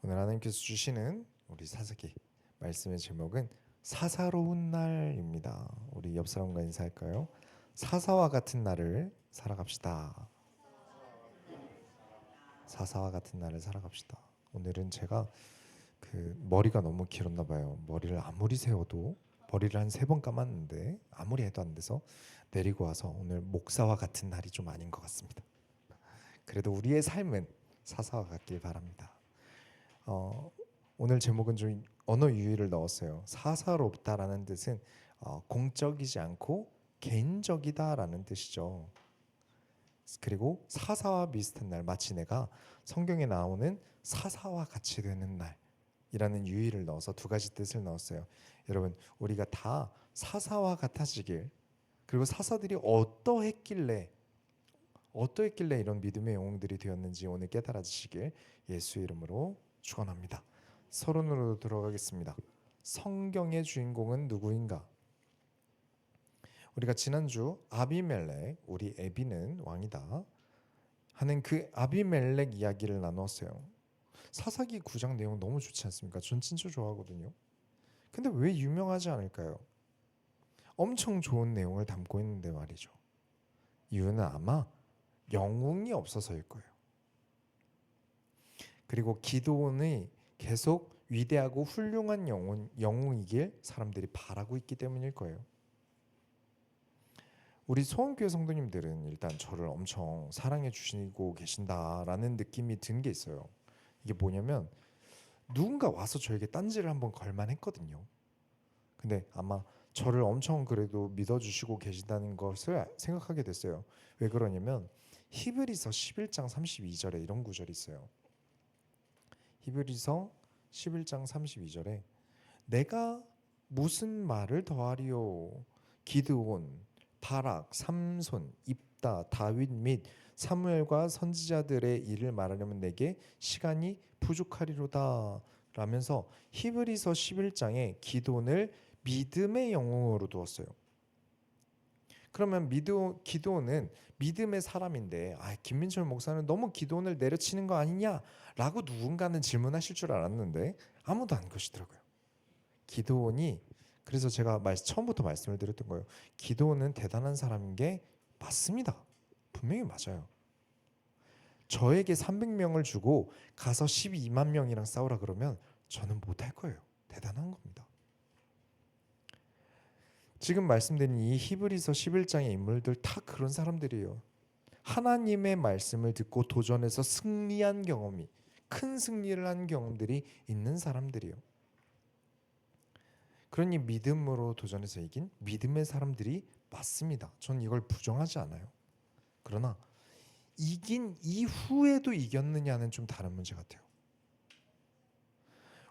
오늘 하나님께서 주시는 우리 사사기 말씀의 제목은 사사로운 날입니다. 우리 옆 사람과 인사할까요? 사사와 같은 날을 살아갑시다. 사사와 같은 날을 살아갑시다. 오늘은 제가 머리가 너무 길었나 봐요. 머리를 아무리 세워도 머리를 한 3번 감았는데 아무리 해도 안 돼서 내리고 와서 오늘 목사와 같은 날이 좀 아닌 것 같습니다. 그래도 우리의 삶은 사사와 같길 바랍니다. 어, 오늘 제목은 좀 언어 유희를 넣었어요. 사사롭다라는 뜻은 공적이지 않고 개인적이다라는 뜻이죠. 그리고 사사와 비슷한 날, 마치 내가 성경에 나오는 사사와 같이 되는 날이라는 유희를 넣어서 두 가지 뜻을 넣었어요. 여러분, 우리가 다 사사와 같아지길, 그리고 사사들이 어떠했길래 이런 믿음의 영웅들이 되었는지 오늘 깨달아지시길 예수 이름으로 축원합니다. 서론으로 들어가겠습니다. 성경의 주인공은 누구인가? 우리가 지난주 아비멜렉, 우리 애비는 왕이다 하는 그 아비멜렉 이야기를 나눴어요. 사사기 9장 내용 너무 좋지 않습니까? 전 진짜 좋아하거든요. 근데 왜 유명하지 않을까요? 엄청 좋은 내용을 담고 있는데 말이죠. 이유는 아마 영웅이 없어서일 거예요. 그리고 기도원이 계속 위대하고 훌륭한 영웅이길 사람들이 바라고 있기 때문일 거예요. 우리 소원교회 성도님들은 일단 저를 엄청 사랑해 주시고 계신다라는 느낌이 든 게 있어요. 이게 뭐냐면 누군가 와서 저에게 딴지를 한번 걸만 했거든요. 근데 아마 저를 엄청 그래도 믿어주시고 계신다는 것을 생각하게 됐어요. 왜 그러냐면 히브리서 11장 32절에 이런 구절이 있어요. 히브리서 11장 32절에 내가 무슨 말을 더하리요? 기드온, 바락, 삼손, 입다, 다윗 및 사무엘과 선지자들의 일을 말하려면 내게 시간이 부족하리로다 라면서 히브리서 11장에 기드온을 믿음의 영웅으로 두었어요. 그러면 기도는 믿음의 사람인데 김민철 목사는 너무 기도를 내려치는 거 아니냐라고 누군가는 질문하실 줄 알았는데 아무도 안 그러시더라고요. 기도원이, 그래서 제가 처음부터 말씀을 드렸던 거예요. 기도원은 대단한 사람인 게 맞습니다. 분명히 맞아요. 저에게 300명을 주고 가서 12만 명이랑 싸우라 그러면 저는 못할 거예요. 대단한 겁니다. 지금 말씀드린 이 히브리서 11장의 인물들 다 그런 사람들이에요. 하나님의 말씀을 듣고 도전해서 승리한 경험이, 큰 승리를 한 경험들이 있는 사람들이에요. 그러니 믿음으로 도전해서 이긴 믿음의 사람들이 맞습니다. 전 이걸 부정하지 않아요. 그러나 이긴 이후에도 이겼느냐는 좀 다른 문제 같아요.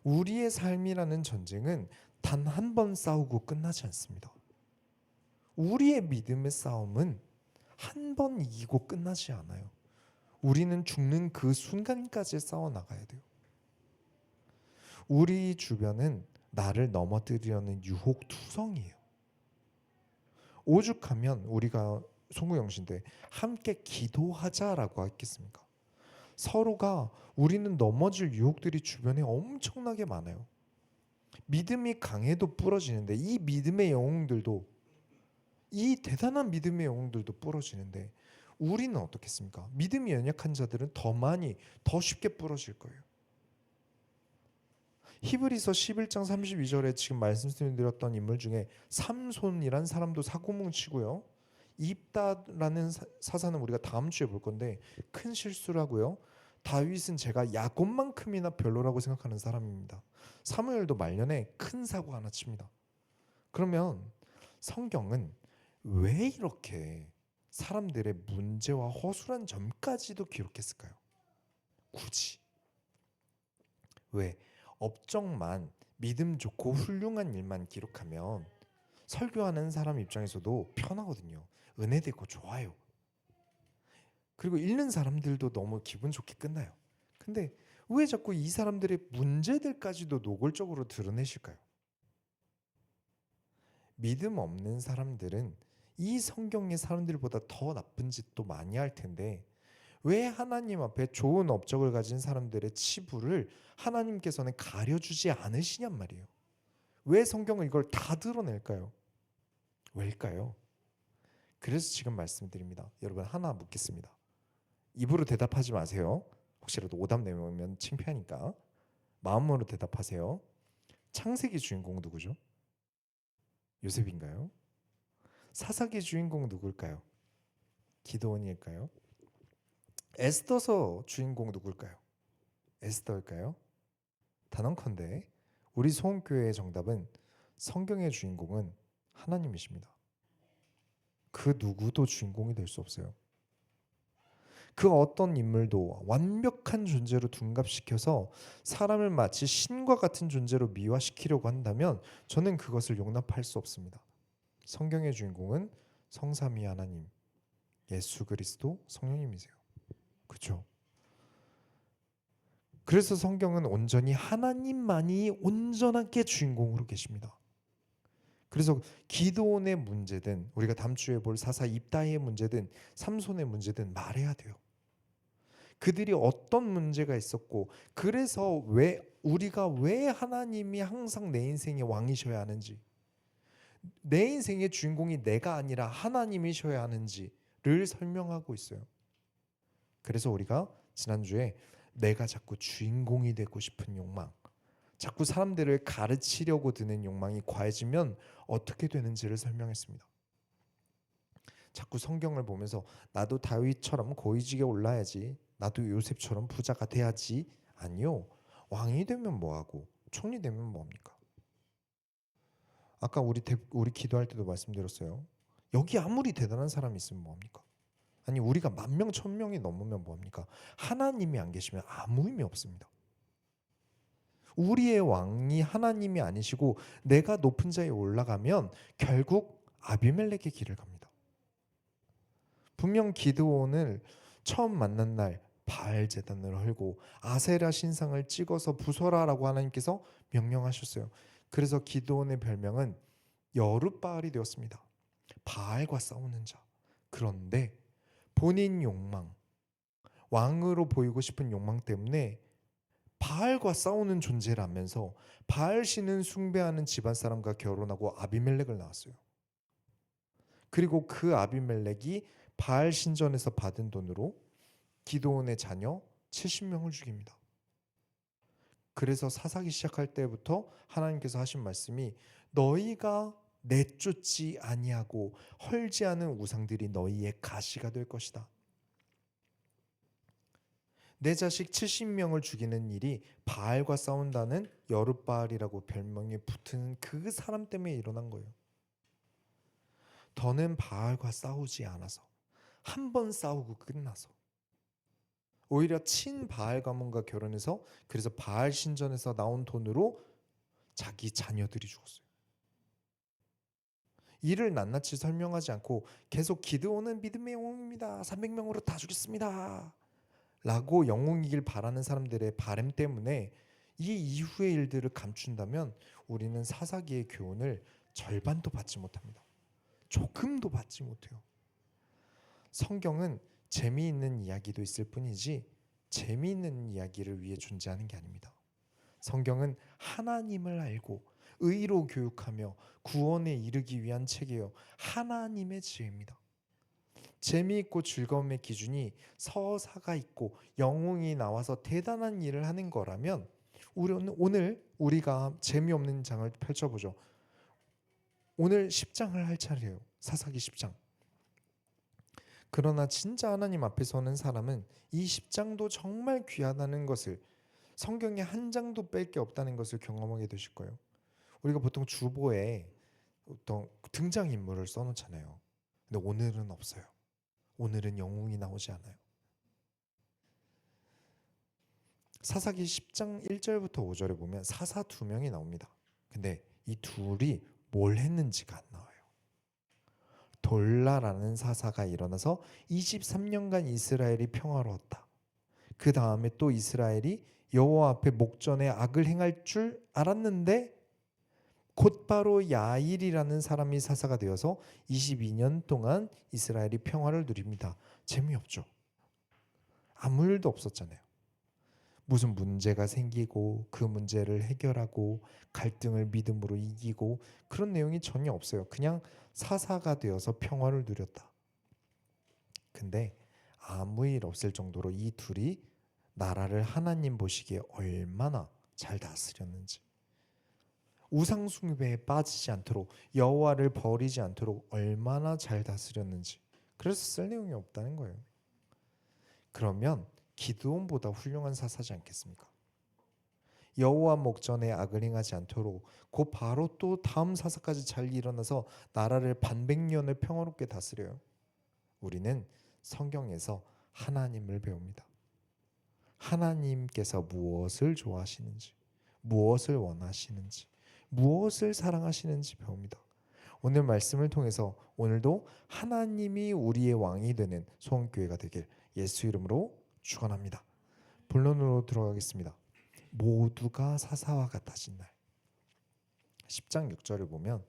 우리의 삶이라는 전쟁은 단 한 번 싸우고 끝나지 않습니다. 우리의 믿음의 싸움은 한 번 이기고 끝나지 않아요. 우리는 죽는 그 순간까지 싸워 나가야 돼요. 우리 주변은 나를 넘어뜨리려는 유혹 투성이에요. 오죽하면 우리가 송구영신데 함께 기도하자라고 했겠습니까? 서로가 우리는 넘어질 유혹들이 주변에 엄청나게 많아요. 믿음이 강해도 부러지는데 이 대단한 믿음의 영웅들도 부러지는데 우리는 어떻겠습니까? 믿음이 연약한 자들은 더 쉽게 부러질 거예요. 히브리서 11장 32절에 지금 말씀드렸던 인물 중에 삼손이란 사람도 사고뭉치고요. 입다라는 사사는 우리가 다음 주에 볼 건데 큰 실수라고요. 다윗은 제가 야곱만큼이나 별로라고 생각하는 사람입니다. 사무엘도 말년에 큰 사고 하나 칩니다. 그러면 성경은 왜 이렇게 사람들의 문제와 허술한 점까지도 기록했을까요? 굳이. 왜? 업적만, 믿음 좋고 훌륭한 일만 기록하면 설교하는 사람 입장에서도 편하거든요. 은혜되고 좋아요. 그리고 읽는 사람들도 너무 기분 좋게 끝나요. 근데 왜 자꾸 이 사람들의 문제들까지도 노골적으로 드러내실까요? 믿음 없는 사람들은 이 성경의 사람들보다 더 나쁜 짓도 많이 할 텐데 왜 하나님 앞에 좋은 업적을 가진 사람들의 치부를 하나님께서는 가려주지 않으시냔 말이에요. 왜 성경은 이걸 다 드러낼까요? 왜일까요? 그래서 지금 말씀드립니다. 여러분 하나 묻겠습니다. 입으로 대답하지 마세요. 혹시라도 오답 내면 창피하니까 마음으로 대답하세요. 창세기 주인공 누구죠? 요셉인가요? 사사기 주인공 누굴까요? 기드온일까요? 에스더서 주인공 누굴까요? 에스더일까요? 단언컨대 우리 소원교회의 정답은 성경의 주인공은 하나님이십니다. 그 누구도 주인공이 될 수 없어요. 그 어떤 인물도 완벽한 존재로 둔갑시켜서 사람을 마치 신과 같은 존재로 미화시키려고 한다면 저는 그것을 용납할 수 없습니다. 성경의 주인공은 성삼위 하나님, 예수 그리스도 성령님이세요. 그렇죠? 그래서 성경은 온전히 하나님만이 온전하게 주인공으로 계십니다. 그래서 기도원의 문제든 우리가 다음 주에 볼 사사 입다의 문제든 삼손의 문제든 말해야 돼요. 그들이 어떤 문제가 있었고 그래서 왜 하나님이 항상 내 인생의 왕이셔야 하는지, 내 인생의 주인공이 내가 아니라 하나님이셔야 하는지를 설명하고 있어요. 그래서 우리가 지난주에 내가 자꾸 주인공이 되고 싶은 욕망, 자꾸 사람들을 가르치려고 드는 욕망이 과해지면 어떻게 되는지를 설명했습니다. 자꾸 성경을 보면서 나도 다윗처럼 고위직에 올라야지, 나도 요셉처럼 부자가 돼야지. 아니요. 왕이 되면 뭐하고 총리 되면 뭐합니까? 아까 우리 기도할 때도 말씀드렸어요. 여기 아무리 대단한 사람이 있으면 뭐합니까? 아니 우리가 10,000명 1,000명이 넘으면 뭐합니까? 하나님이 안 계시면 아무 의미 없습니다. 우리의 왕이 하나님이 아니시고 내가 높은 자에 올라가면 결국 아비멜렉의 길을 갑니다. 분명 기드온을 처음 만난 날 바알 제단을 헐고 아세라 신상을 찍어서 부숴라라고 하나님께서 명령하셨어요. 그래서 기드온의 별명은 여룻바알이 되었습니다. 바알과 싸우는 자. 그런데 본인 욕망, 왕으로 보이고 싶은 욕망 때문에 바알과 싸우는 존재라면서 바알 신은 숭배하는 집안 사람과 결혼하고 아비멜렉을 낳았어요. 그리고 그 아비멜렉이 바알 신전에서 받은 돈으로 기드온의 자녀 70명을 죽입니다. 그래서 사사기 시작할 때부터 하나님께서 하신 말씀이 너희가 내쫓지 아니하고 헐지 않은 우상들이 너희의 가시가 될 것이다. 내 자식 70명을 죽이는 일이 바알과 싸운다는 여룻바알이라고 별명이 붙은 그 사람 때문에 일어난 거예요. 더는 바알과 싸우지 않아서 한 번 싸우고 끝나서 오히려 친 바알 가문과 결혼해서 그래서 바알 신전에서 나온 돈으로 자기 자녀들이 죽었어요. 이를 낱낱이 설명하지 않고 계속 기드온은 믿음의 영웅입니다. 300명으로 다 죽였습니다. 라고 영웅이길 바라는 사람들의 바람 때문에 이 이후의 일들을 감춘다면 우리는 사사기의 교훈을 절반도 받지 못합니다. 조금도 받지 못해요. 성경은 재미있는 이야기도 있을 뿐이지 재미있는 이야기를 위해 존재하는 게 아닙니다. 성경은 하나님을 알고 의로 교육하며 구원에 이르기 위한 책이에요. 하나님의 지혜입니다. 재미있고 즐거움의 기준이 서사가 있고 영웅이 나와서 대단한 일을 하는 거라면 오늘 우리가 재미없는 장을 펼쳐보죠. 오늘 10장을 할 차례예요. 사사기 10장. 그러나 진짜 하나님 앞에 서는 사람은 이 10장도 정말 귀하다는 것을, 성경에 한 장도 뺄 게 없다는 것을 경험하게 되실 거예요. 우리가 보통 주보에 어떤 등장인물을 써놓잖아요. 근데 오늘은 없어요. 오늘은 영웅이 나오지 않아요. 사사기 10장 1절부터 5절에 보면 사사 2명이 나옵니다. 근데 이 둘이 뭘 했는지가 안 나와요. 돌라라는 사사가 일어나서 23년간 이스라엘이 평화로웠다. 그 다음에 또 이스라엘이 여호와 앞에 목전에 악을 행할 줄 알았는데 곧바로 야일이라는 사람이 사사가 되어서 22년 동안 이스라엘이 평화를 누립니다. 재미없죠. 아무 일도 없었잖아요. 무슨 문제가 생기고 그 문제를 해결하고 갈등을 믿음으로 이기고 그런 내용이 전혀 없어요. 그냥 사사가 되어서 평화를 누렸다. 근데 아무 일 없을 정도로 이 둘이 나라를 하나님 보시기에 얼마나 잘 다스렸는지, 우상 숭배에 빠지지 않도록, 여호와를 버리지 않도록 얼마나 잘 다스렸는지. 그래서 쓸 내용이 없다는 거예요. 그러면 기드온보다 훌륭한 사사지 않겠습니까? 여호와 목전에 악을 행하지 않도록 곧 바로 또 다음 사사까지 잘 일어나서 나라를 반백년을 평화롭게 다스려요. 우리는 성경에서 하나님을 배웁니다. 하나님께서 무엇을 좋아하시는지, 무엇을 원하시는지, 무엇을 사랑하시는지 배웁니다. 오늘 말씀을 통해서 오늘도 하나님이 우리의 왕이 되는 소원교회가 되길 예수 이름으로 축원합니다. 본론으로 들어가겠습니다. 모두가 사사와 같아진 날. 10장 6절을 보면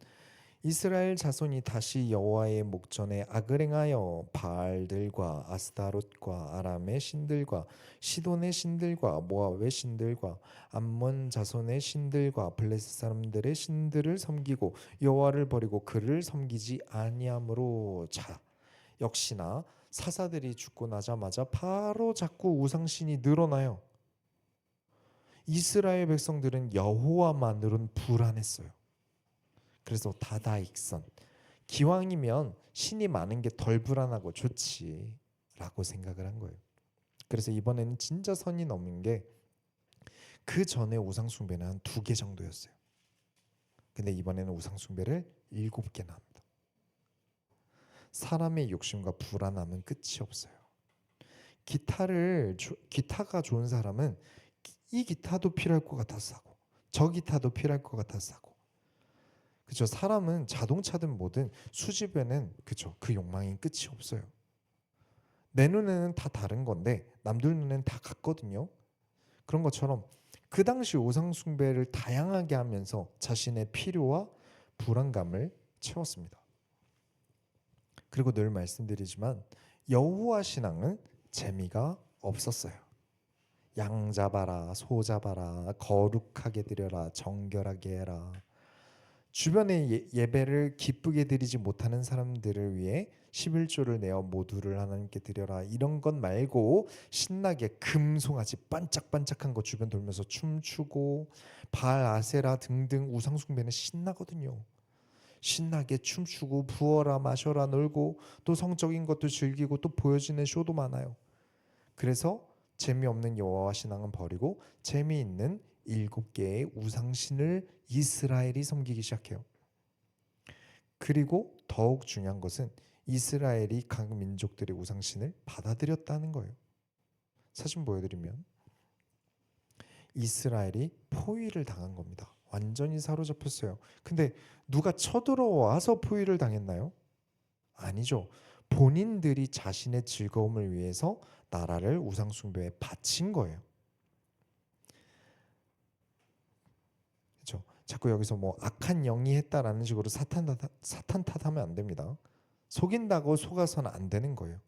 이스라엘 자손이 다시 여호와의 목전에 악을 행하여 바알들과 아스타롯과 아람의 신들과 시돈의 신들과 모압의 신들과 암몬 자손의 신들과 블레셋 사람들의 신들을 섬기고 여호와를 버리고 그를 섬기지 아니함으로. 자, 역시나 사사들이 죽고 나자마자 바로 자꾸 우상신이 늘어나요. 이스라엘 백성들은 여호와만으로는 불안했어요. 그래서 다다익선, 기왕이면 신이 많은 게 덜 불안하고 좋지라고 생각을 한 거예요. 그래서 이번에는 진짜 선이 넘은 게 그 전에 우상 숭배는 한 2개 정도였어요. 근데 이번에는 우상 숭배를 7개나 합니다. 사람의 욕심과 불안함은 끝이 없어요. 기타가 좋은 사람은 이 기타도 필요할 것 같아서 사고, 저 기타도 필요할 것 같아서 사고. 그렇죠. 사람은 자동차든 뭐든 수집에는 그렇죠. 그 욕망이 끝이 없어요. 내 눈에는 다 다른 건데 남들 눈에는 다 같거든요. 그런 것처럼 그 당시 우상 숭배를 다양하게 하면서 자신의 필요와 불안감을 채웠습니다. 그리고 늘 말씀드리지만 여호와 신앙은 재미가 없었어요. 양 잡아라, 소 잡아라, 거룩하게 드려라, 정결하게 해라. 주변의 예배를 기쁘게 드리지 못하는 사람들을 위해 11조를 내어 모두를 하나님께 드려라. 이런 것 말고 신나게 금송아지 반짝반짝한 거 주변 돌면서 춤추고 바알 아세라 등등 우상 숭배는 신나거든요. 신나게 춤추고 부어라 마셔라 놀고 또 성적인 것도 즐기고 또 보여지는 쇼도 많아요. 그래서 재미없는 여호와 신앙은 버리고 재미있는 7개의 우상신을 이스라엘이 섬기기 시작해요. 그리고 더욱 중요한 것은 이스라엘이 각 민족들의 우상신을 받아들였다는 거예요. 사진 보여드리면 이스라엘이 포위를 당한 겁니다. 완전히 사로잡혔어요. 근데 누가 쳐들어와서 포위를 당했나요? 아니죠. 본인들이 자신의 즐거움을 위해서 나라를 우상 숭배에 바친 거예요. 그렇죠. 자꾸 여기서 뭐 악한 영이 했다라는 식으로 사탄 탓하면 안 됩니다. 속인다고 속아서는 안 되는 거예요.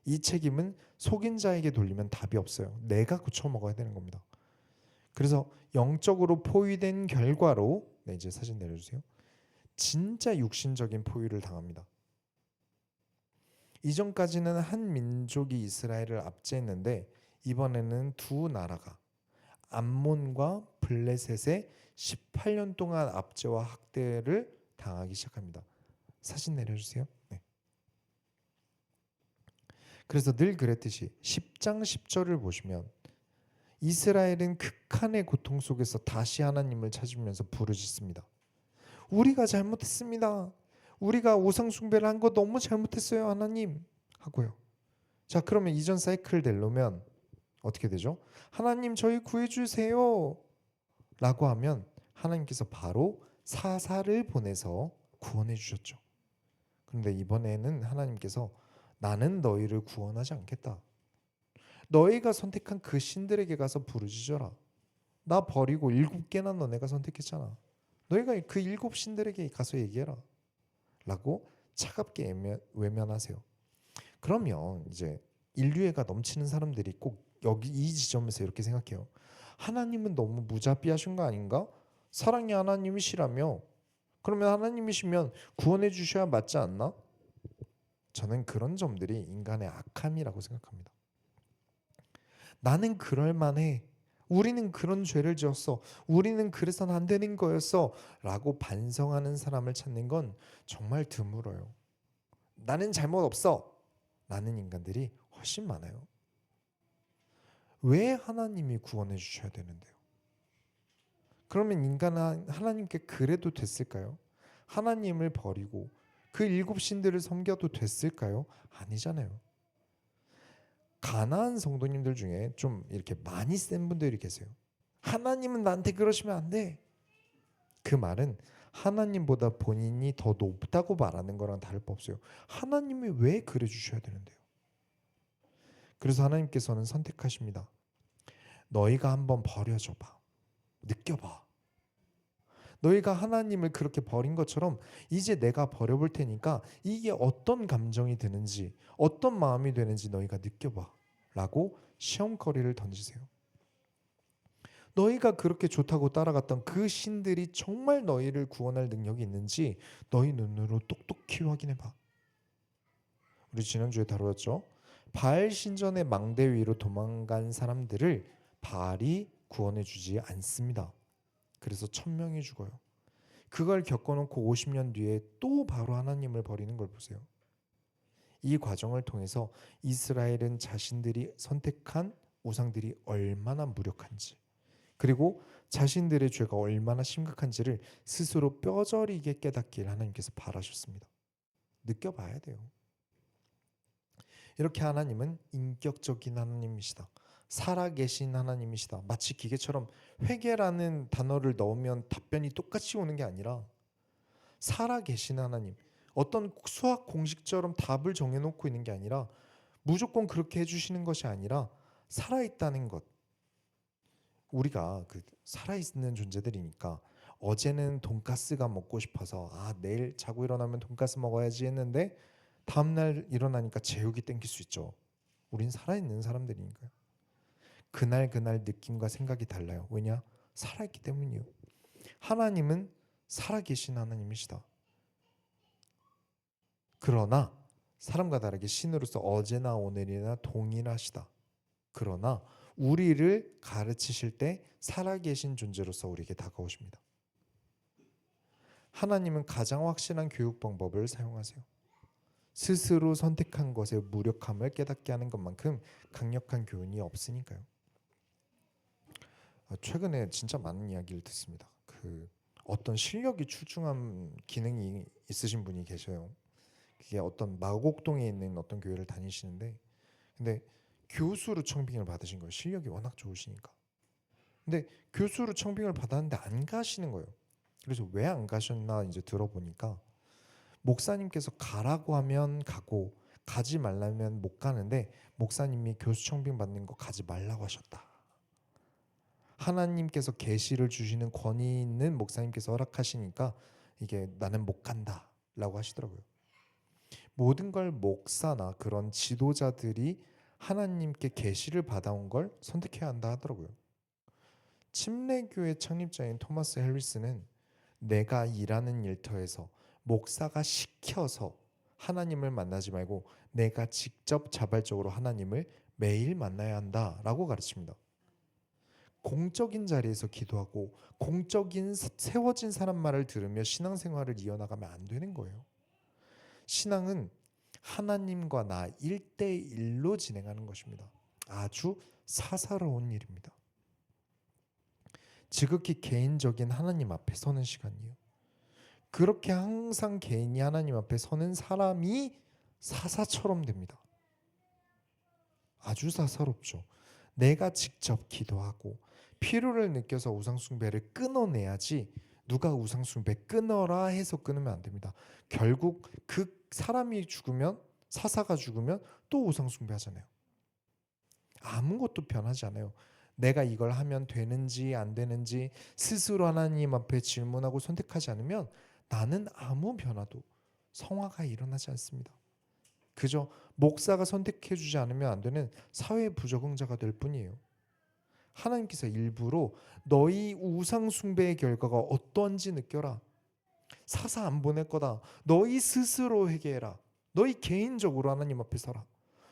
이 책임은 속인 자에게 돌리면 답이 없어요. 내가 고쳐 먹어야 되는 겁니다. 그래서 영적으로 포위된 결과로 이제 사진 내려주세요. 진짜 육신적인 포위를 당합니다. 이전까지는 한 민족이 이스라엘을 압제했는데 이번에는 두 나라가 암몬과 블레셋의 18년 동안 압제와 학대를 당하기 시작합니다. 사진 내려주세요. 네. 그래서 늘 그랬듯이 10장 10절을 보시면 이스라엘은 극한의 고통 속에서 다시 하나님을 찾으면서 부르짖습니다. 우리가 잘못했습니다. 우리가 우상 숭배를 한 거 너무 잘못했어요, 하나님. 하고요. 자, 그러면 이전 사이클대로면 어떻게 되죠? 하나님 저희 구해주세요 라고 하면 하나님께서 바로 사사를 보내서 구원해 주셨죠. 그런데 이번에는 하나님께서 나는 너희를 구원하지 않겠다. 너희가 선택한 그 신들에게 가서 부르짖어라. 나 버리고 7개나 너네가 선택했잖아. 너희가 그 7신들에게 가서 얘기해라 라고 차갑게 외면하세요. 그러면 이제 인류애가 넘치는 사람들이 꼭 여기 이 지점에서 이렇게 생각해요. 하나님은 너무 무자비하신 거 아닌가? 사랑이 하나님이시라며 그러면 하나님이시면 구원해 주셔야 맞지 않나? 저는 그런 점들이 인간의 악함이라고 생각합니다. 나는 그럴 만해. 우리는 그런 죄를 지었어. 우리는 그래서는 안 되는 거였어. 라고 반성하는 사람을 찾는 건 정말 드물어요. 나는 잘못 없어. 라는 인간들이 훨씬 많아요. 왜 하나님이 구원해 주셔야 되는데요? 그러면 인간은 하나님께 그래도 됐을까요? 하나님을 버리고 그 일곱 신들을 섬겨도 됐을까요? 아니잖아요. 가나안 성도님들 중에 좀 이렇게 많이 센 분들이 계세요. 하나님은 나한테 그러시면 안 돼. 그 말은 하나님보다 본인이 더 높다고 말하는 거랑 다를 바 없어요. 하나님이 왜 그래 주셔야 되는데요? 그래서 하나님께서는 선택하십니다. 너희가 한번 버려줘 봐. 느껴봐. 너희가 하나님을 그렇게 버린 것처럼 이제 내가 버려볼 테니까 이게 어떤 감정이 드는지 어떤 마음이 되는지 너희가 느껴봐 라고 시험거리를 던지세요. 너희가 그렇게 좋다고 따라갔던 그 신들이 정말 너희를 구원할 능력이 있는지 너희 눈으로 똑똑히 확인해봐. 우리 지난주에 다루었죠. 바알 신전의 망대 위로 도망간 사람들을 바알이 구원해주지 않습니다. 그래서 1000명이 죽어요. 그걸 겪어놓고 50년 뒤에 또 바로 하나님을 버리는 걸 보세요. 이 과정을 통해서 이스라엘은 자신들이 선택한 우상들이 얼마나 무력한지 그리고 자신들의 죄가 얼마나 심각한지를 스스로 뼈저리게 깨닫길 하나님께서 바라셨습니다. 느껴봐야 돼요. 이렇게 하나님은 인격적인 하나님이시다. 살아계신 하나님이시다. 마치 기계처럼 회개라는 단어를 넣으면 답변이 똑같이 오는 게 아니라 살아계신 하나님, 어떤 수학 공식처럼 답을 정해놓고 있는 게 아니라 무조건 그렇게 해주시는 것이 아니라 살아있다는 것. 우리가 그 살아있는 존재들이니까 어제는 돈가스가 먹고 싶어서 내일 자고 일어나면 돈가스 먹어야지 했는데 다음날 일어나니까 제육이 땡길 수 있죠. 우린 살아있는 사람들이니까요. 그날 느낌과 생각이 달라요. 왜냐? 살아있기 때문이요. 하나님은 살아계신 하나님이시다. 그러나 사람과 다르게 신으로서 어제나 오늘이나 동일하시다. 그러나 우리를 가르치실 때 살아계신 존재로서 우리에게 다가오십니다. 하나님은 가장 확실한 교육 방법을 사용하세요. 스스로 선택한 것의 무력함을 깨닫게 하는 것만큼 강력한 교훈이 없으니까요. 최근에 진짜 많은 이야기를 듣습니다. 어떤 실력이 출중한 기능이 있으신 분이 계셔요. 그게 어떤 마곡동에 있는 어떤 교회를 다니시는데 근데 교수로 청빙을 받으신 거예요. 실력이 워낙 좋으시니까. 근데 교수로 청빙을 받았는데 안 가시는 거예요. 그래서 왜 안 가셨나 이제 들어보니까 목사님께서 가라고 하면 가고 가지 말라면 못 가는데 목사님이 교수 청빙 받는 거 가지 말라고 하셨다. 하나님께서 계시를 주시는 권위 있는 목사님께서 허락하시니까 이게 나는 못 간다라고 하시더라고요. 모든 걸 목사나 그런 지도자들이 하나님께 계시를 받아온 걸 선택해야 한다 하더라고요. 침례교회 창립자인 토마스 해리스는 내가 일하는 일터에서 목사가 시켜서 하나님을 만나지 말고 내가 직접 자발적으로 하나님을 매일 만나야 한다라고 가르칩니다. 공적인 자리에서 기도하고 공적인 세워진 사람 말을 들으며 신앙생활을 이어나가면 안 되는 거예요. 신앙은 하나님과 나 1대1로 진행하는 것입니다. 아주 사사로운 일입니다. 지극히 개인적인 하나님 앞에 서는 시간이에요. 그렇게 항상 개인이 하나님 앞에 서는 사람이 사사처럼 됩니다. 아주 사사롭죠. 내가 직접 기도하고 필요를 느껴서 우상숭배를 끊어내야지 누가 우상숭배 끊어라 해서 끊으면 안 됩니다. 결국 그 사람이 죽으면 사사가 죽으면 또 우상숭배 하잖아요. 아무것도 변하지 않아요. 내가 이걸 하면 되는지 안 되는지 스스로 하나님 앞에 질문하고 선택하지 않으면 나는 아무 변화도 성화가 일어나지 않습니다. 그저 목사가 선택해주지 않으면 안 되는 사회 부적응자가 될 뿐이에요. 하나님께서 일부러 너희 우상 숭배의 결과가 어떠한지 느껴라. 사사 안 보낼 거다. 너희 스스로 회개해라. 너희 개인적으로 하나님 앞에 서라.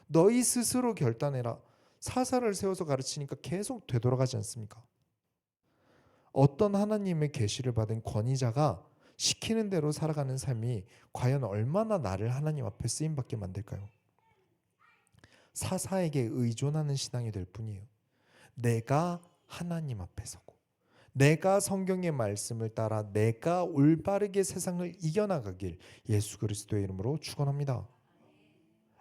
너희 스스로 결단해라. 사사를 세워서 가르치니까 계속 되돌아가지 않습니까? 어떤 하나님의 계시를 받은 권위자가 시키는 대로 살아가는 삶이 과연 얼마나 나를 하나님 앞에 쓰임받게 만들까요? 사사에게 의존하는 신앙이 될 뿐이에요. 내가 하나님 앞에 서고 내가 성경의 말씀을 따라 내가 올바르게 세상을 이겨나가길 예수 그리스도의 이름으로 축원합니다.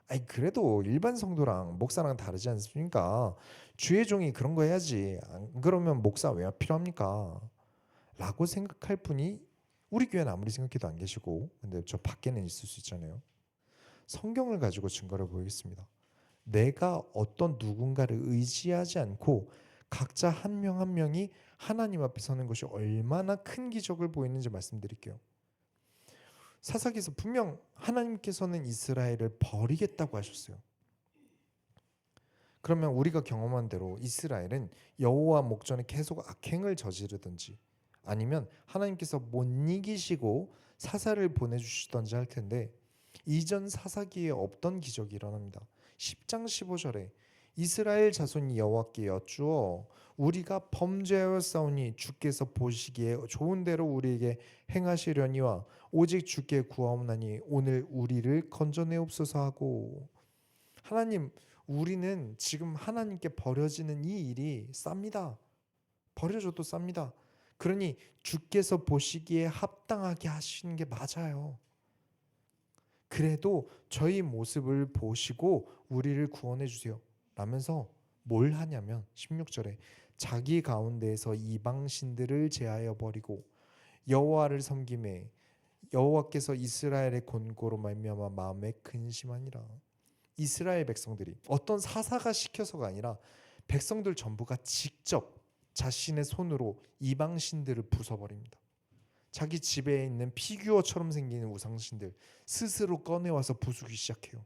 아니 그래도 일반 성도랑 목사랑 다르지 않습니까? 주의 종이 그런 거 해야지. 안 그러면 목사 왜 필요합니까? 라고 생각할 분이 우리 교회는 아무리 생각해도 안 계시고, 근데 저 밖에는 있을 수 있잖아요. 성경을 가지고 증거를 보이겠습니다. 내가 어떤 누군가를 의지하지 않고 각자 한 명 한 명이 하나님 앞에 서는 것이 얼마나 큰 기적을 보이는지 말씀드릴게요. 사사기에서 분명 하나님께서는 이스라엘을 버리겠다고 하셨어요. 그러면 우리가 경험한 대로 이스라엘은 여호와 목전에 계속 악행을 저지르든지 아니면 하나님께서 못 이기시고 사사를 보내주시던지 할 텐데, 이전 사사기에 없던 기적이 일어납니다. 10장 15절에 이스라엘 자손이 여호와께 여쭈어 우리가 범죄하여 싸우니 주께서 보시기에 좋은 대로 우리에게 행하시려니와 오직 주께 구하옵나니 오늘 우리를 건져내옵소서 하고, 하나님 우리는 지금 하나님께 버려지는 이 일이 쌉니다. 버려줘도 쌉니다. 그러니 주께서 보시기에 합당하게 하시는 게 맞아요. 그래도 저희 모습을 보시고 우리를 구원해 주세요 라면서 뭘 하냐면 16절에 자기 가운데에서 이방 신들을 제하여 버리고 여호와를 섬김에 여호와께서 이스라엘의 권고로 말미암아 마음에 근심하니라. 이스라엘 백성들이 어떤 사사가 시켜서가 아니라 백성들 전부가 직접 자신의 손으로 이방 신들을 부숴버립니다. 자기 집에 있는 피규어처럼 생기는 우상신들 스스로 꺼내와서 부수기 시작해요.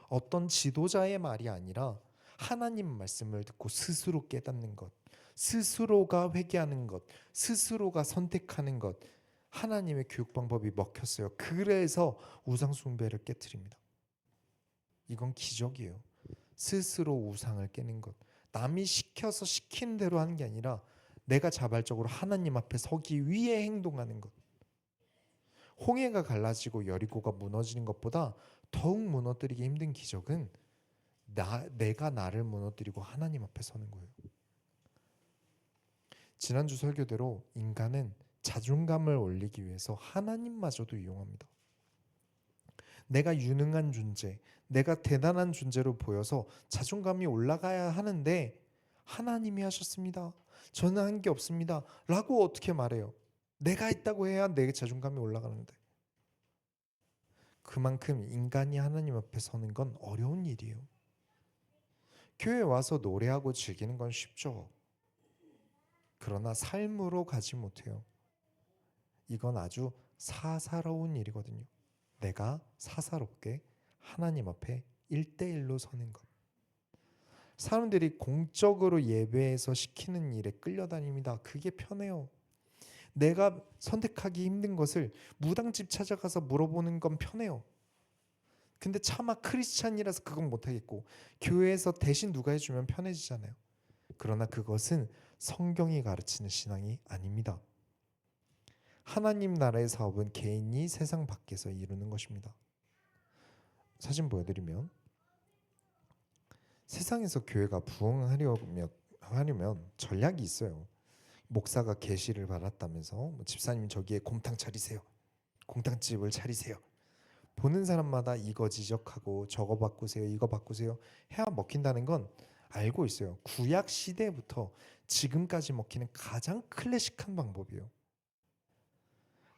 어떤 지도자의 말이 아니라 하나님 말씀을 듣고 스스로 깨닫는 것, 스스로가 회개하는 것, 스스로가 선택하는 것, 하나님의 교육 방법이 먹혔어요. 그래서 우상 숭배를 깨트립니다. 이건 기적이에요. 스스로 우상을 깨는 것, 남이 시켜서 시킨 대로 하는 게 아니라 내가 자발적으로 하나님 앞에 서기 위해 행동하는 것. 홍해가 갈라지고 여리고가 무너지는 것보다 더욱 무너뜨리기 힘든 기적은 내가 나를 무너뜨리고 하나님 앞에 서는 거예요. 지난주 설교대로 인간은 자존감을 올리기 위해서 하나님마저도 이용합니다. 내가 유능한 존재, 내가 대단한 존재로 보여서 자존감이 올라가야 하는데 하나님이 하셨습니다. 저는 한 게 없습니다. 라고 어떻게 말해요? 내가 했다고 해야 내 자존감이 올라가는데. 그만큼 인간이 하나님 앞에 서는 건 어려운 일이에요. 교회 와서 노래하고 즐기는 건 쉽죠. 그러나 삶으로 가지 못해요. 이건 아주 사사로운 일이거든요. 내가 사사롭게 하나님 앞에 1대1로 서는 것. 사람들이 공적으로 예배에서 시키는 일에 끌려다닙니다. 그게 편해요. 내가 선택하기 힘든 것을 무당집 찾아가서 물어보는 건 편해요. 근데 차마 크리스찬이라서 그건 못하겠고 교회에서 대신 누가 해주면 편해지잖아요. 그러나 그것은 성경이 가르치는 신앙이 아닙니다. 하나님 나라의 사업은 개인이 세상 밖에서 이루는 것입니다. 사진 보여드리면 세상에서 교회가 부흥하려면 전략이 있어요. 목사가 계시를 받았다면서 집사님 저기에 곰탕 차리세요. 곰탕집을 차리세요. 보는 사람마다 이거 지적하고 저거 바꾸세요. 이거 바꾸세요. 해야 먹힌다는 건 알고 있어요. 구약 시대부터 지금까지 먹히는 가장 클래식한 방법이에요.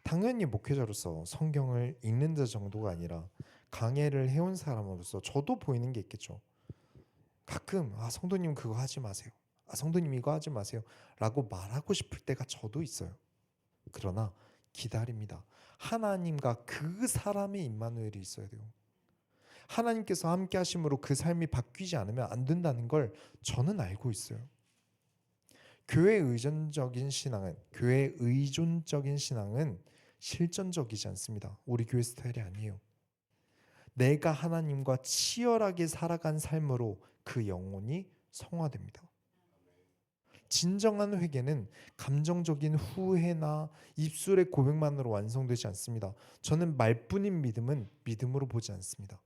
당연히 목회자로서 성경을 읽는 자 정도가 아니라 강해를 해온 사람으로서 저도 보이는 게 있겠죠. 가끔 성도님 그거 하지 마세요. 성도님 이거 하지 마세요. 라고 말하고 싶을 때가 저도 있어요. 그러나 기다립니다. 하나님과 그 사람의 임마누엘이 있어야 돼요. 하나님께서 함께 하심으로 그 삶이 바뀌지 않으면 안 된다는 걸 저는 알고 있어요. 교회 의존적인 신앙은 실전적이지 않습니다. 우리 교회 스타일이 아니에요. 내가 하나님과 치열하게 살아간 삶으로 그 영혼이 성화됩니다. 진정한 회개는 감정적인 후회나 입술의 고백만으로 완성되지 않습니다. 저는 말뿐인 믿음은 믿음으로 보지 않습니다.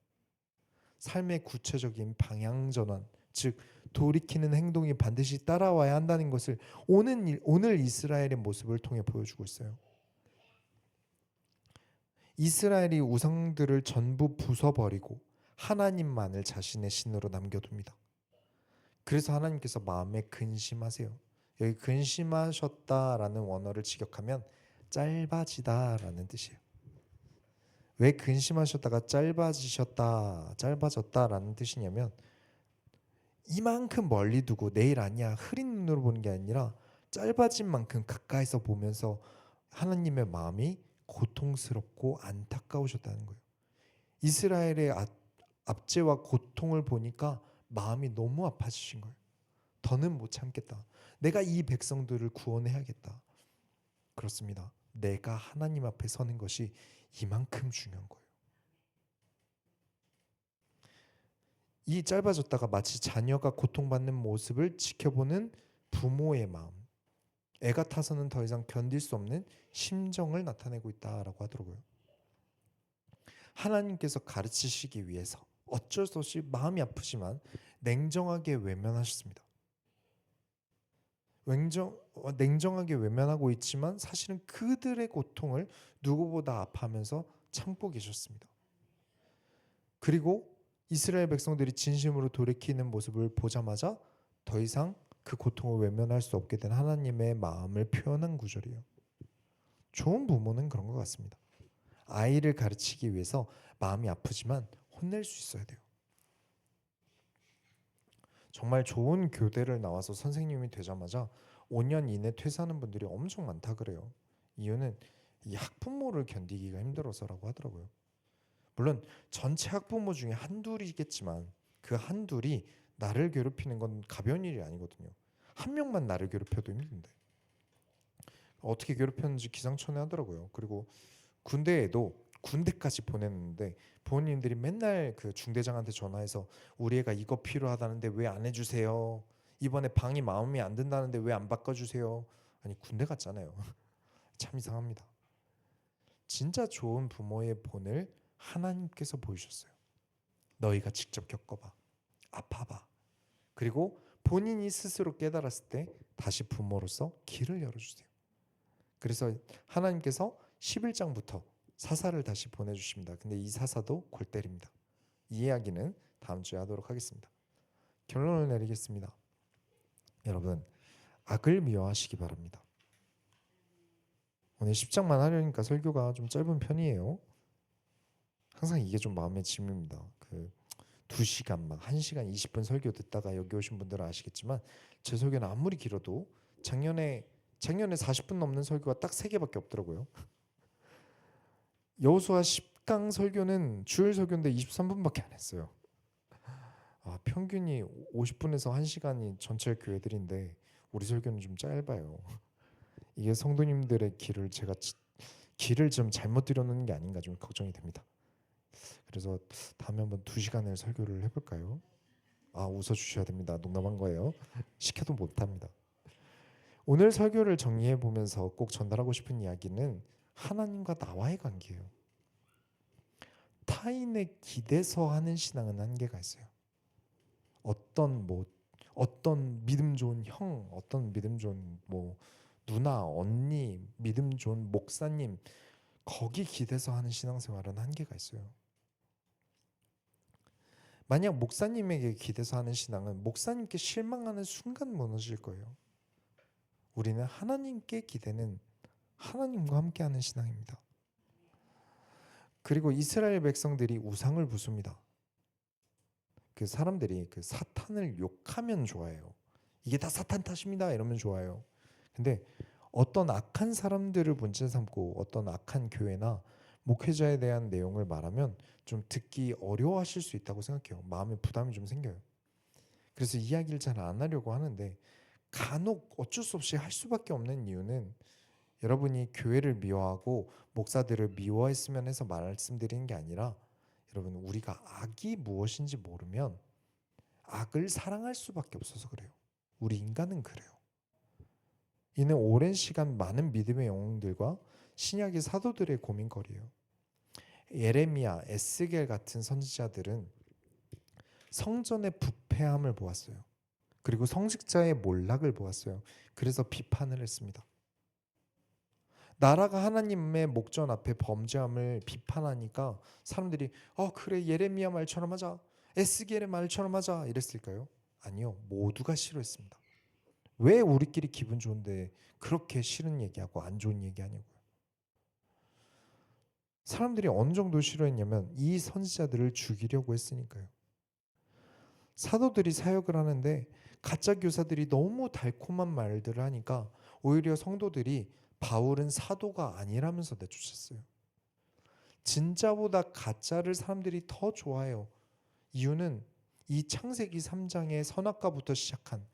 삶의 구체적인 방향 전환, 즉 돌이키는 행동이 반드시 따라와야 한다는 것을 오늘 이스라엘의 모습을 통해 보여주고 있어요. 이스라엘이 우상들을 전부 부숴버리고 하나님만을 자신의 신으로 남겨둡니다. 그래서 하나님께서 마음에 근심하세요. 여기 근심하셨다라는 원어를 직역하면 짧아지다라는 뜻이에요. 왜 근심하셨다가 짧아졌다라는 뜻이냐면 이만큼 멀리 두고 내일 아니야 흐린 눈으로 보는 게 아니라 짧아진 만큼 가까이서 보면서 하나님의 마음이 고통스럽고 안타까우셨다는 거예요. 이스라엘의 압제와 고통을 보니까 마음이 너무 아파지신 거예요. 더는 못 참겠다. 내가 이 백성들을 구원해야겠다. 그렇습니다. 내가 하나님 앞에 서는 것이 이만큼 중요한 거예요. 이 짧아졌다가 마치 자녀가 고통받는 모습을 지켜보는 부모의 마음, 애가 타서는 더 이상 견딜 수 없는 심정을 나타내고 있다라고 하더라고요. 하나님께서 가르치시기 위해서 어쩔 수 없이 마음이 아프지만 냉정하게 외면하셨습니다. 냉정하게 외면하고 있지만 사실은 그들의 고통을 누구보다 아파하면서 참고 계셨습니다. 그리고 이스라엘 백성들이 진심으로 돌이키는 모습을 보자마자 더 이상 그 고통을 외면할 수 없게 된 하나님의 마음을 표현한 구절이에요. 좋은 부모는 그런 것 같습니다. 아이를 가르치기 위해서 마음이 아프지만 혼낼 수 있어야 돼요. 정말 좋은 교대를 나와서 선생님이 되자마자 5년 이내 퇴사하는 분들이 엄청 많다 그래요. 이유는 이 학부모를 견디기가 힘들어서라고 하더라고요. 물론 전체 학부모 중에 한둘이겠지만 그 한둘이 나를 괴롭히는 건 가벼운 일이 아니거든요. 한 명만 나를 괴롭혀도 힘든데 어떻게 괴롭혔는지 기상천외하더라고요. 그리고 군대까지 보냈는데 부모님들이 맨날 그 중대장한테 전화해서 우리 애가 이거 필요하다는데 왜 안 해주세요? 이번에 방이 마음에 안 든다는데 왜 안 바꿔주세요? 아니 군대 갔잖아요. 참 이상합니다. 진짜 좋은 부모의 본을 하나님께서 보이셨어요. 너희가 직접 겪어봐. 아파봐. 그리고 본인이 스스로 깨달았을 때 다시 부모로서 길을 열어주세요. 그래서 하나님께서 11장부터 사사를 다시 보내주십니다. 근데 이 사사도 골 때립니다. 이 이야기는 다음 주에 하도록 하겠습니다. 결론을 내리겠습니다. 여러분, 악을 미워하시기 바랍니다. 오늘 10장만 하려니까 설교가 좀 짧은 편이에요. 항상 이게 좀 마음의 짐입니다. 2시간 막 1시간 20분 설교 듣다가 여기 오신 분들은 아시겠지만 제 설교는 아무리 길어도 작년에 40분 넘는 설교가 딱 3개밖에 없더라고요. 여호수아 10강 설교는 주일 설교인데 23분밖에 안 했어요. 평균이 50분에서 1시간이 전체 교회들인데 우리 설교는 좀 짧아요. 이게 성도님들의 길을 좀 잘못 들여놓는 게 아닌가 좀 걱정이 됩니다. 그래서 다음에 한번 2시간을 설교를 해볼까요? 웃어주셔야 됩니다. 농담한 거예요. 시켜도 못합니다. 오늘 설교를 정리해 보면서 꼭 전달하고 싶은 이야기는 하나님과 나와의 관계예요. 타인의 기대서 하는 신앙은 한계가 있어요. 어떤 믿음 좋은 형, 어떤 믿음 좋은 누나, 언니, 믿음 좋은 목사님 거기 기대서 하는 신앙생활은 한계가 있어요. 만약 목사님에게 기대서 하는 신앙은 목사님께 실망하는 순간 무너질 거예요. 우리는 하나님께 기대는 하나님과 함께하는 신앙입니다. 그리고 이스라엘 백성들이 우상을 부숩니다. 그 사람들이 그 사탄을 욕하면 좋아해요. 이게 다 사탄 탓입니다. 이러면 좋아요. 근데 어떤 악한 사람들을 문제 삼고 어떤 악한 교회나 목회자에 대한 내용을 말하면 좀 듣기 어려워하실 수 있다고 생각해요. 마음에 부담이 좀 생겨요. 그래서 이야기를 잘 안 하려고 하는데 간혹 어쩔 수 없이 할 수밖에 없는 이유는 여러분이 교회를 미워하고 목사들을 미워했으면 해서 말씀드리는 게 아니라 여러분 우리가 악이 무엇인지 모르면 악을 사랑할 수밖에 없어서 그래요. 우리 인간은 그래요. 이는 오랜 시간 많은 믿음의 영웅들과 신약의 사도들의 고민거리예요. 예레미야, 에스겔 같은 선지자들은 성전의 부패함을 보았어요. 그리고 성직자의 몰락을 보았어요. 그래서 비판을 했습니다. 나라가 하나님의 목전 앞에 범죄함을 비판하니까 사람들이 그래 예레미야 말처럼 하자, 에스겔의 말처럼 하자 이랬을까요? 아니요. 모두가 싫어했습니다. 왜 우리끼리 기분 좋은데 그렇게 싫은 얘기하고 안 좋은 얘기하냐고요. 사람들이 어느 정도 싫어했냐면 이 선지자들을 죽이려고 했으니까요. 사도들이 사역을 하는데 가짜 교사들이 너무 달콤한 말들을 하니까 오히려 성도들이 바울은 사도가 아니라면서 내쫓았어요. 진짜보다 가짜를 사람들이 더 좋아해요. 이유는 이 창세기 3장의 선악과부터 시작한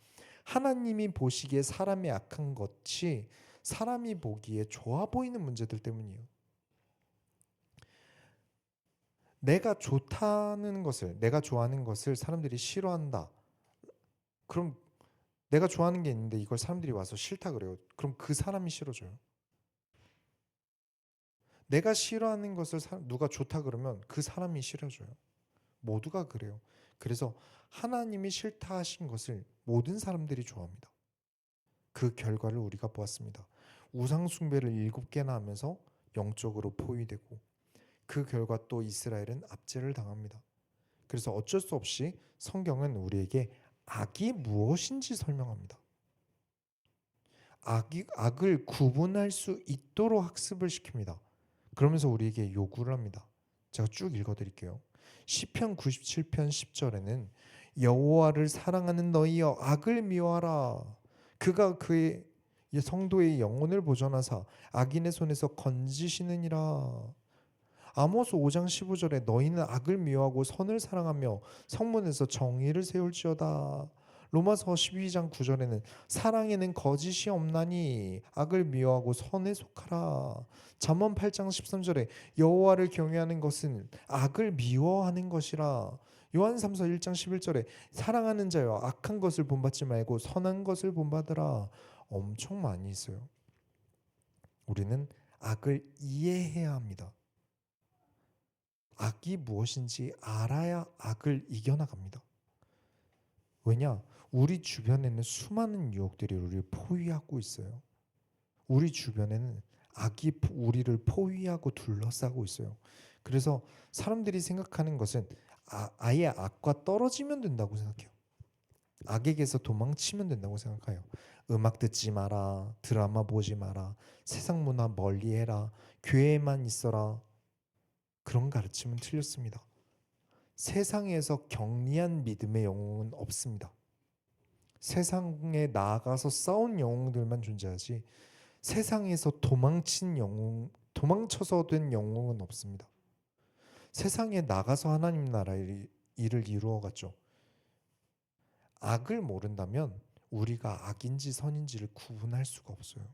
하나님이 보시기에 사람이 악한 것이 사람이 보기에 좋아 보이는 문제들 때문이에요. 내가 좋다는 것을, 내가 좋아하는 것을 사람들이 싫어한다. 그럼 내가 좋아하는 게 있는데 이걸 사람들이 와서 싫다 그래요. 그럼 그 사람이 싫어져요. 내가 싫어하는 것을 누가 좋다 그러면 그 사람이 싫어져요. 모두가 그래요. 그래서 하나님이 싫다 하신 것을 모든 사람들이 좋아합니다. 그 결과를 우리가 보았습니다. 우상 숭배를 7개나 하면서 영적으로 포위되고 그 결과 또 이스라엘은 압제를 당합니다. 그래서 어쩔 수 없이 성경은 우리에게 악이 무엇인지 설명합니다. 악을 구분할 수 있도록 학습을 시킵니다. 그러면서 우리에게 요구를 합니다. 제가 쭉 읽어드릴게요. 시편 97편 10절에는 여호와를 사랑하는 너희여 악을 미워하라. 그가 그의 성도의 영혼을 보존하사 악인의 손에서 건지시느니라. 아모스 5장 15절에 너희는 악을 미워하고 선을 사랑하며 성문에서 정의를 세울지어다. 로마서 12장 9절에는 사랑에는 거짓이 없나니 악을 미워하고 선에 속하라. 잠언 8장 13절에 여호와를 경외하는 것은 악을 미워하는 것이라. 요한삼서 1장 11절에 사랑하는 자여 악한 것을 본받지 말고 선한 것을 본받으라. 엄청 많이 있어요. 우리는 악을 이해해야 합니다. 악이 무엇인지 알아야 악을 이겨나갑니다. 왜냐? 우리 주변에는 수많은 유혹들이 우리를 포위하고 있어요. 우리 주변에는 악이 우리를 포위하고 둘러싸고 있어요. 그래서 사람들이 생각하는 것은 아예 악과 떨어지면 된다고 생각해요. 악에게서 도망치면 된다고 생각해요. 음악 듣지 마라, 드라마 보지 마라, 세상 문화 멀리해라, 교회에만 있어라. 그런 가르침은 틀렸습니다. 세상에서 경리한 믿음의 영웅은 없습니다. 세상에 나아가서 싸운 영웅들만 존재하지 세상에서 도망쳐서 된 영웅은 없습니다. 세상에 나가서 하나님 나라의 일을 이루어갔죠. 악을 모른다면 우리가 악인지 선인지를 구분할 수가 없어요.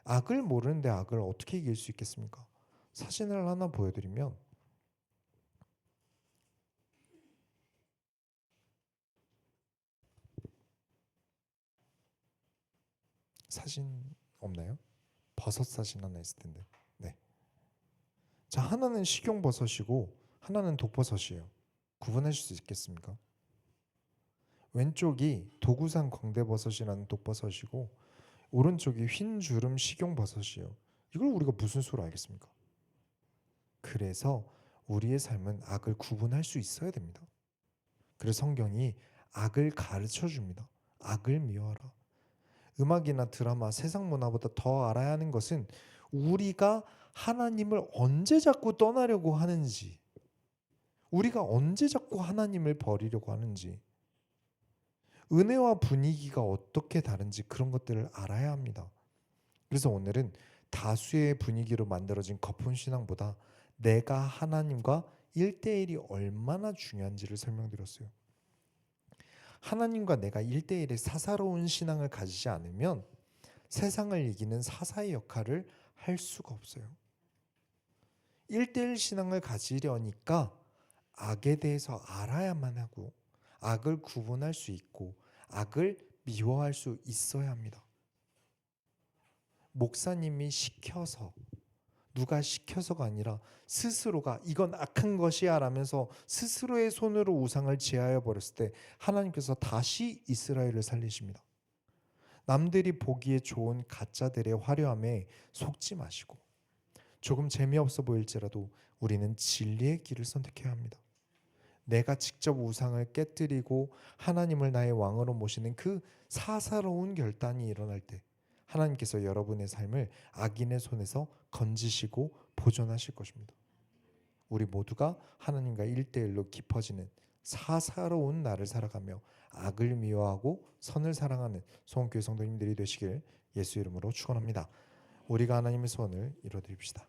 악을 모르는데 악을 어떻게 이길 수 있겠습니까? 사진을 하나 보여드리면 사진 없나요? 버섯 사진 하나 있을 텐데. 네. 자, 하나는 식용버섯이고 하나는 독버섯이에요. 구분하실 수 있겠습니까? 왼쪽이 도구산 광대버섯이라는 독버섯이고 오른쪽이 흰주름 식용버섯이에요. 이걸 우리가 무슨 수로 알겠습니까? 그래서 우리의 삶은 악을 구분할 수 있어야 됩니다. 그래서 성경이 악을 가르쳐 줍니다. 악을 미워하라. 음악이나 드라마, 세상 문화보다 더 알아야 하는 것은 우리가 하나님을 언제 자꾸 떠나려고 하는지, 우리가 언제 자꾸 하나님을 버리려고 하는지, 은혜와 분위기가 어떻게 다른지 그런 것들을 알아야 합니다. 그래서 오늘은 다수의 분위기로 만들어진 거품 신앙보다 내가 하나님과 1대1이 얼마나 중요한지를 설명드렸어요. 하나님과 내가 1대1의 사사로운 신앙을 가지지 않으면 세상을 이기는 사사의 역할을 할 수가 없어요. 1대1 신앙을 가지려니까 악에 대해서 알아야만 하고 악을 구분할 수 있고 악을 미워할 수 있어야 합니다. 목사님이 시켜서, 누가 시켜서가 아니라 스스로가 이건 악한 것이야 라면서 스스로의 손으로 우상을 제하여 버렸을 때 하나님께서 다시 이스라엘을 살리십니다. 남들이 보기에 좋은 가짜들의 화려함에 속지 마시고 조금 재미없어 보일지라도 우리는 진리의 길을 선택해야 합니다. 내가 직접 우상을 깨뜨리고 하나님을 나의 왕으로 모시는 그 사사로운 결단이 일어날 때 하나님께서 여러분의 삶을 악인의 손에서 건지시고 보존하실 것입니다. 우리 모두가 하나님과 1대1로 깊어지는 사사로운 날을 살아가며 악을 미워하고 선을 사랑하는 소원교회 성도님들이 되시길 예수 이름으로 축원합니다. 우리가 하나님의 소원을 이루어드립시다.